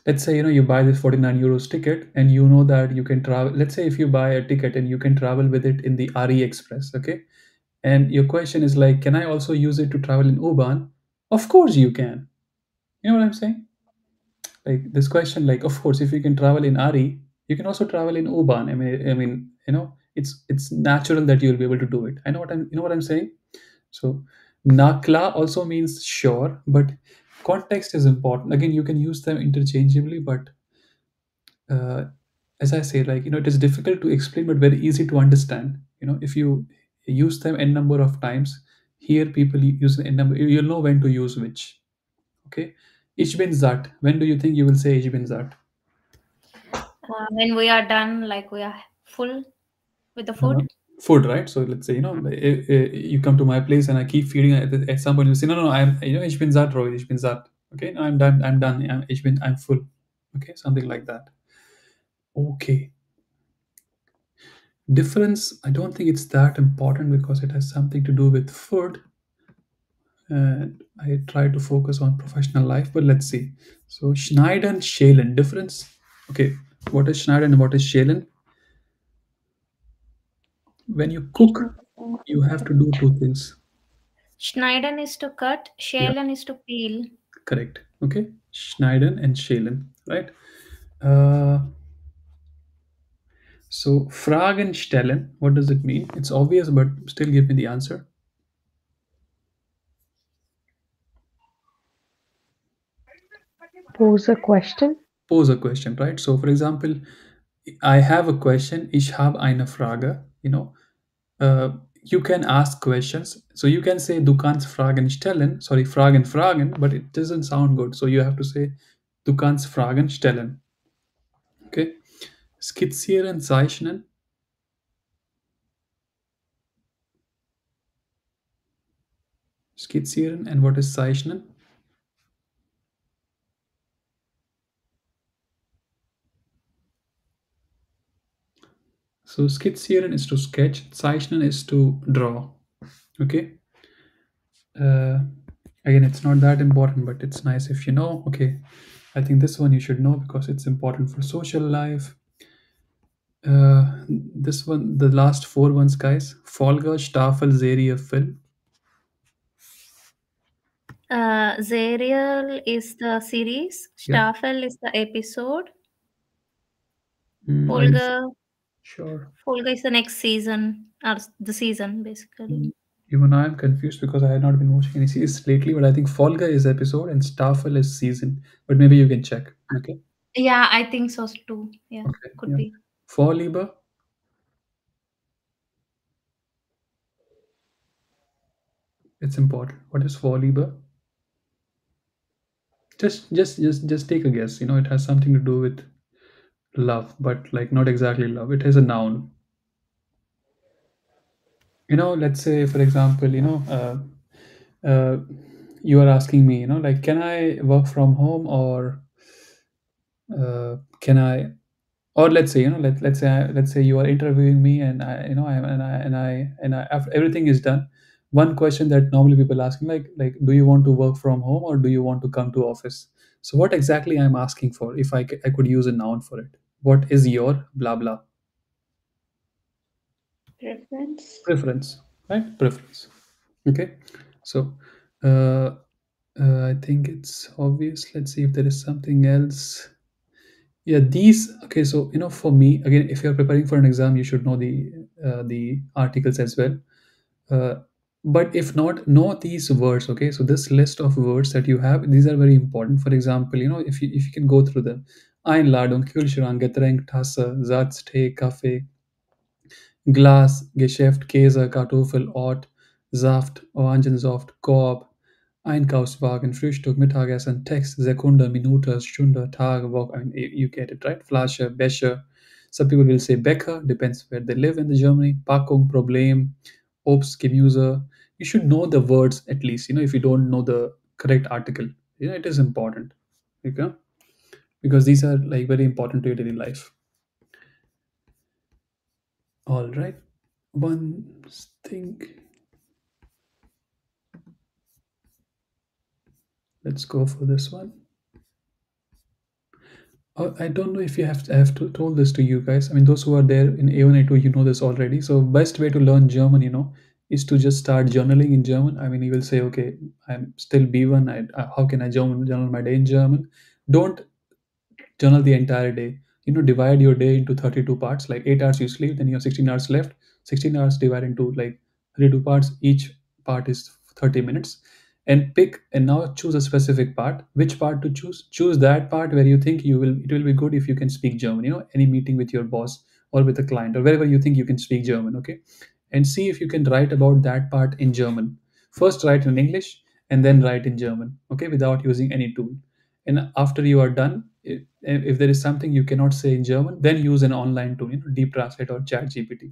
Speaker 1: let's say you buy this 49 euros ticket, and you know that you can travel. Let's say if you buy a ticket and you can travel with it in the RE Express, okay, and your question is like, can I also use it to travel in U-Bahn? Of course you can. You know what I'm saying? Like this question, like of course, if you can travel in RE, you can also travel in U-Bahn. It's natural that you'll be able to do it. I know what I'm saying. So nakla also means sure, but context is important. Again, you can use them interchangeably, but uh, as I say, like it is difficult to explain, but very easy to understand. If you use them n number of times, here people use n number. You'll know when to use which. Okay, ich bin satt. When do you think you will say ich bin satt?
Speaker 4: When we are done, like we are full with the
Speaker 1: Uh,
Speaker 4: food.
Speaker 1: Food, right? So let's say you come to my place and I keep feeding. At some point you say, no, I'm ich bin satt, Roy, ich bin satt. Okay, no, I'm done. I'm full. Okay, something like that. Okay. Difference, I don't think it's that important because it has something to do with food. and I try to focus on professional life. But let's see. So Schneiden, Schälen, difference. Okay, what is Schneiden and what is Schälen? When you cook, you have to do two things.
Speaker 4: Schneiden is to cut,
Speaker 1: Yeah,
Speaker 4: schälen is to peel.
Speaker 1: correct. Okay, Schneiden and Schälen, right? Uh, so Fragen stellen, what does it mean? It's obvious, but still give me the answer.
Speaker 5: Pose a question.
Speaker 1: Pose a question, right? So, for example, I have a question. Ich habe eine Frage. You can ask questions. So you can say du kannst Fragen stellen. Sorry, Fragen fragen, but it doesn't sound good. So you have to say du kannst Fragen stellen. Okay. Skizzieren, zeichnen. Skizzieren, and what is zeichnen? So skizzieren is to sketch, zeichnen is to draw. Okay. Uh, Again, it's not that important, but it's nice if you know. Okay, I think this one you should know because it's important for social life. This one, the last four ones, guys. Folge, Staffel, Serie, Film.
Speaker 4: Serial is the series,
Speaker 1: Yeah.
Speaker 4: Staffel is the episode,
Speaker 1: Are you
Speaker 4: Folge,
Speaker 1: sure?
Speaker 4: Folge is the next season, or the season basically.
Speaker 1: Even I am confused because I have not been watching any series lately, but I think Folge is episode and Staffel is season. But maybe you can check. Okay.
Speaker 4: Yeah, I think so too. Yeah,
Speaker 1: Okay.
Speaker 4: could
Speaker 1: Yeah.
Speaker 4: be.
Speaker 1: Vorliebe. It's important. What is Vorliebe? Just take a guess. It has something to do with love, but like not exactly love. It has a noun. Let's say, for example, you are asking me, like, can I work from home, or can I, or let's say, let's say you are interviewing me, and I, after everything is done, one question that normally people ask me, like, do you want to work from home or do you want to come to office? So what exactly I'm asking for, if I could use a noun for it, what is your blah blah?
Speaker 3: Preference.
Speaker 1: Preference, right? Preference. Okay. So uh, I think it's obvious. Let's see if there is something else. Yeah, these. Okay, so for me, again, if you're preparing for an exam, you should know the articles as well. Uh, but if not, know these words. Okay, so this list of words that you have, these are very important. For example, if you can go through them. Einladung, Kühlschrank, Getränk, Tasse, Satz, Tee, Kaffee, Glas, Geschäft, Käse, Kartoffel, Ort, Saft, Orangensaft, Korb, Einkaufswagen, Frühstück, Mittagessen, Text, Sekunde, Minute, Stunde, Tage, Woche. I mean, you get it, right? Flasche, Becher. Some people will say Bäcker, depends where they live in the Germany. Packung, Problem, Obst, Gemüse. You should know the words at least, if you don't know the correct article. It is important, okay? Because these are like very important to your daily life. All right. One thing. Let's go for this one. I don't know if I have to told this to you guys. I mean, those who are there in A1, A2, you know this already. So best way to learn German, is to just start journaling in German. I mean, you will say, okay, I'm still B1. How can I journal my day in German? Don't journal the entire day. Divide your day into 32 parts. Like 8 hours you sleep, then you have 16 hours left. 16 hours divided into like 32 parts. Each part is 30 minutes. And pick and now choose a specific part. Which part to choose? Choose that part where you think it will be good if you can speak German. Any meeting with your boss or with a client or wherever you think you can speak German. Okay, and see if you can write about that part in German. First write in English and then write in German. Okay, without using any tool. And after you are done, if there is something you cannot say in German, then use an online tool, Deep Translate or Chat GPT,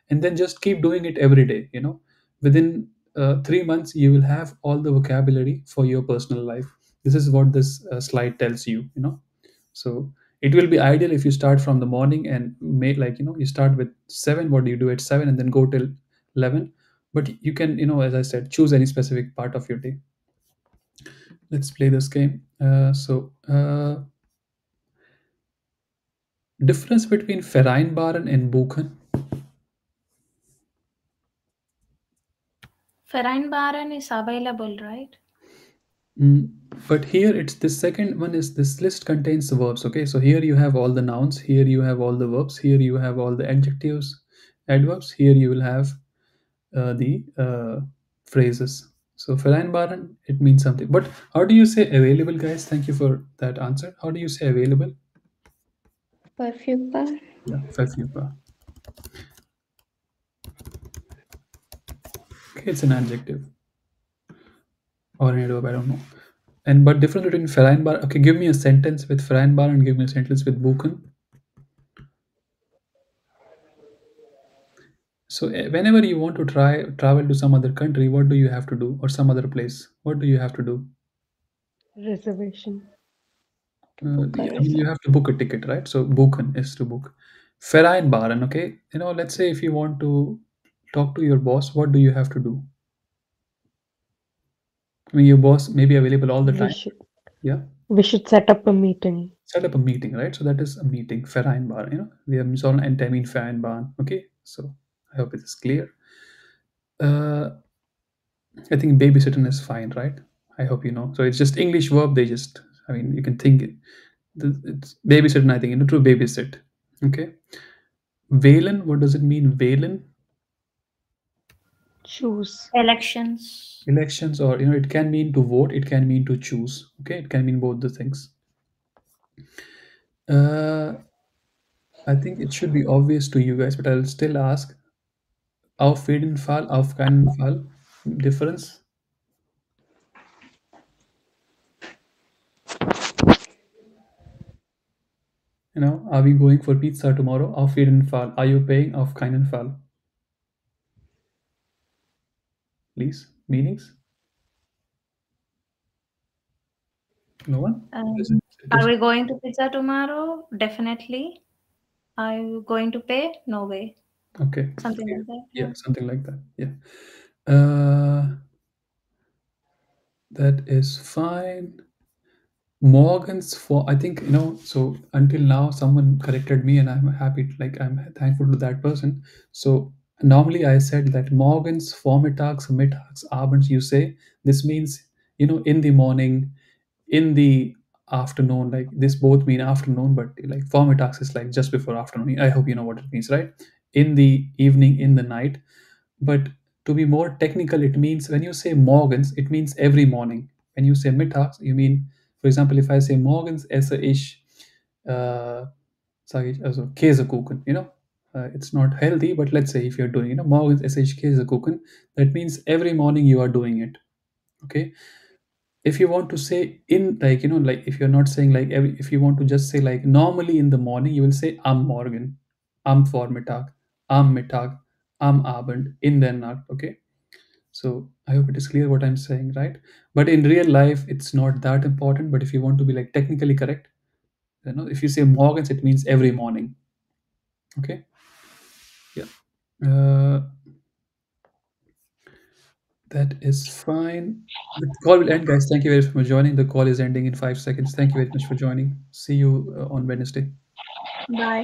Speaker 1: and then just keep doing it every day. Within 3 months, you will have all the vocabulary for your personal life. This is what this slide tells you. So it will be ideal if you start from the morning and make, like, you start with 7. What do you do at 7 and then go till 11? but you can, as I said, choose any specific part of your day. Let's play this game. Difference between vereinbaren and buchen.
Speaker 4: Vereinbaren is available, right?
Speaker 1: But here it's the second one is this list contains the verbs. Okay, so here you have all the nouns, here you have all the verbs, here you have all the adjectives, adverbs, here you will have the phrases. So vereinbaren, it means something. But how do you say available, guys? Thank you for that answer. How do you say available?
Speaker 3: Verfügbar.
Speaker 1: Yeah, verfügbar. Okay, it's an adjective or an adverb, I don't know. And but difference between vereinbar. Okay, give me a sentence with vereinbar and give me a sentence with buchen. So whenever you want to travel to some other country, what do you have to do, or some other place? What do you have to do?
Speaker 5: Reservation.
Speaker 3: Book a
Speaker 1: I mean, you have to book a ticket, right? So buchen is to book. Vereinbaren, okay. Let's say if you want to talk to your boss, what do you have to do? I mean, your boss may be available all the
Speaker 5: We
Speaker 1: time.
Speaker 5: should
Speaker 1: Yeah,
Speaker 5: we should set up a meeting.
Speaker 1: set up a meeting, right? So that is a meeting. Vereinbaren, we have sollen einen Termin vereinbaren. Okay, so I hope it is clear. I think babysitting is fine, right? I hope you know. So it's just English verb. I mean, you can think it's babysitting. I think to babysit. Okay. Wählen. What does it mean? Wählen.
Speaker 5: Choose.
Speaker 4: Elections.
Speaker 1: Elections, or it can mean to vote. It can mean to choose. Okay, it can mean both the things. I think it should be obvious to you guys, but I'll still ask. Auf jeden Fall, auf keinen Fall. Difference. Are we going for pizza tomorrow? Auf jeden Fall. Are you paying? Auf keinen Fall. Please, meanings? No one?
Speaker 4: Are we going to pizza tomorrow? Definitely. Are you going to pay? No way.
Speaker 1: Okay.
Speaker 4: Something like that.
Speaker 1: Yeah, something like that. Yeah. That is fine. Morgans for, I think, so until now someone corrected me and I'm happy, like I'm thankful to that person. So normally I said that morgens, vormittags, mittags, abends, you say. This means, in the morning, in the afternoon, like this both mean afternoon, but like vormittags is like just before afternoon. I hope you know what it means, right? In the evening, in the night. But to be more technical, it means when you say morgens, it means every morning. When you say mittags, you mean, for example, if I say morgens esse ich, sage ich also Käsekuchen, it's not healthy, but let's say if you're doing, morgens esse ich Käsekuchen, that means every morning you are doing it. Okay. If you want to say in, like, like if you're not saying like if you want to just say like normally in the morning, you will say am Morgen, am Vormittag, am Mittag, am Abend, in der Nacht. Okay. So I hope it is clear what I'm saying, right? But in real life, it's not that important. But if you want to be like technically correct, if you say morgens, it means every morning. Okay. Yeah. That is fine. The call will end, guys. Thank you very much for joining. The call is ending in 5 seconds. Thank you very much for joining. See you on Wednesday.
Speaker 4: Bye.